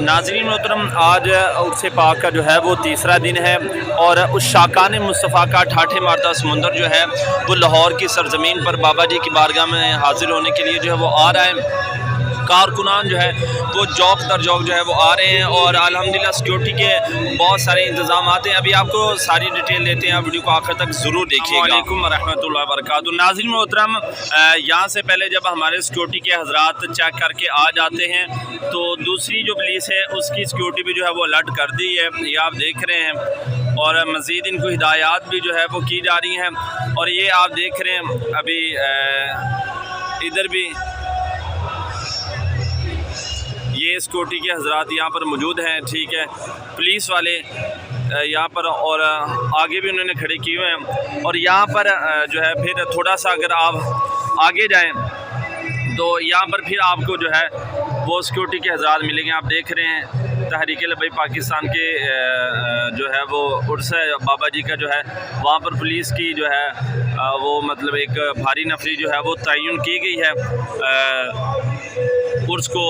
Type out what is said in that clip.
नाज़रीन मोहतरम, आज उर्स पाक का जो है वो तीसरा दिन है और उस शाकान मुस्तफ़ा का ठाठे मारता समुंदर जो है वो लाहौर की सरज़मीन पर बाबा जी की बारगाह में हाज़िर होने के लिए जो है वो आ रहा है। कारकुनान जो है वो जौक दर जौक जो है वो आ रहे हैं और अल्हम्दुलिल्लाह सिक्योरिटी के बहुत सारे इंतजाम हैं। अभी आपको सारी डिटेल देते हैं, आप वीडियो को आखिर तक ज़रूर देखिएगा। अस्सलाम वालेकुम रहमतुल्लाहि व बरकातुहू। नाज़रीन मोहतरम, यहाँ से पहले जब हमारे सिक्योरिटी के हज़रात चेक करके आ जाते हैं तो दूसरी जो पुलिस है उसकी सिक्योरिटी भी जो है वो अलर्ट कर दी है, ये आप देख रहे हैं। और मज़ीद इनको हिदायत भी जो है वो की जा रही हैं और ये आप देख रहे हैं अभी इधर भी ये सिक्योरिटी के हज़रात यहाँ पर मौजूद हैं, ठीक है, पुलिस वाले यहाँ पर और आगे भी उन्होंने खड़े किए हुए हैं। और यहाँ पर जो है फिर थोड़ा सा अगर आप आगे जाएं तो यहाँ पर फिर आपको जो है वो सिक्योरिटी के हज़रात मिलेंगे। आप देख रहे हैं तहरीक लब्बैक पाकिस्तान के जो है वो उर्स बाबा जी का जो है वहाँ पर पुलिस की जो है वो मतलब एक भारी नफरी जो है वो तयन की गई है उर्स को